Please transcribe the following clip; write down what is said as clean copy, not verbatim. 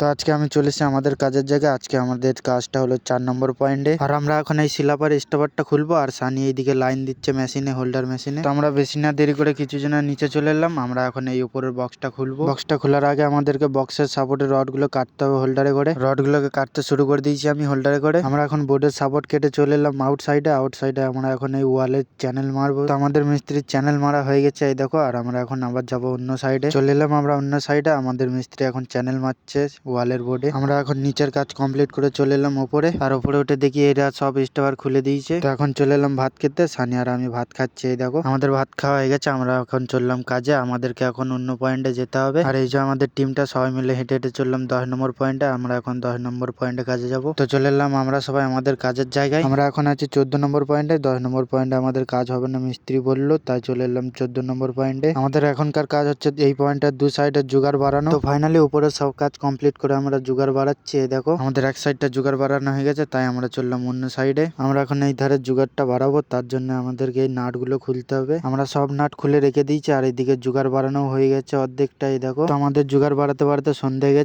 তো আজকে আমি চলে এসেছি আমাদের কাজের জায়গায়। আজকে আমাদের কাজটা হলো 4 নম্বর পয়েন্টে। আর আমরা এখন এই শিলাপার স্টপারটা খুলবো, আর সানি এইদিকে লাইন দিচ্ছে মেশিনে, হোল্ডার মেশিনে। তো আমরা বেশি না দেরি করে কিছু জনের নিচে চলে এলাম। আমরা এখন এই উপরের বক্সটা খুলবো। বক্সটা খোলার আগে আমাদেরকে বক্সের সাপোর্টের রডগুলো কাটতে হবে হোল্ডারে করে। রডগুলোকে কাটতে শুরু করে দিয়েছি আমি হোল্ডারে করে। আমরা এখন বোর্ডের সাপোর্ট কেটে চলে এলাম আউটসাইডে। আমরা এখন এই ওয়ালের চ্যানেল মারবো। তো আমাদের মিস্ত্রির চ্যানেল মারা হয়ে গেছে, এই দেখো। আর আমরা এখন আবার যাবো অন্য সাইডে। চলে এলাম আমরা অন্য সাইডে। আমাদের মিস্ত্রি এখন চ্যানেল মারছে ওয়ালের বোর্ডে। আমরা এখন নিচের কাজ কমপ্লিট করে চলে এলাম ওপরে। আর ওপরে উঠে দেখি এরা সব স্টপার খুলে দিয়েছে। তো এখন চলে এলাম ভাত খেতে। সানি আর আমি ভাত খাচ্ছি, এই দেখো। আমাদের ভাত খাওয়া হয়ে গেছে। আমরা এখন চললাম কাজে। আমাদেরকে এখন অন্য পয়েন্টে যেতে হবে। আর এই যে আমাদের টিমটা সবাই মিলে হেঁটে হেঁটে চললাম 10 নম্বর পয়েন্টে। আমরা এখন 10 নম্বর পয়েন্টে কাজে যাব। তো চলে এলাম আমরা সবাই আমাদের কাজের জায়গায়। আমরা এখন আছি 14 নম্বর পয়েন্টে। 10 নম্বর পয়েন্টে আমাদের কাজ হবে না, মিস্ত্রি বললো, তাই চলে এলাম 14 নম্বর পয়েন্টে। আমাদের এখনকার কাজ হচ্ছে এই পয়েন্টের দু সাইডে জুগার বাড়ানো। তো ফাইনালি উপরে সব কাজ কমপ্লিট করে আমরা জুগার বাড়াচ্ছি, এই দেখো। আমাদের এক সাইডটা জুগার বাড়ানো হয়ে গেছে, তাই আমরা চললাম অন্য সাইডে। আমরা এখন এই ধারে জুগারটা বাড়াবো, তার জন্য আমাদেরকে এই নাটগুলো খুলতে হবে। আমরা সব নাট খুলে রেখে দিয়েছি। আর এইদিকে জুগার বাড়ানো হয়ে গেছে অর্ধেকটা, এই দেখো। তো আমাদের জুগার বাড়াতে বাড়াতে সন্ধ্যে গেছে।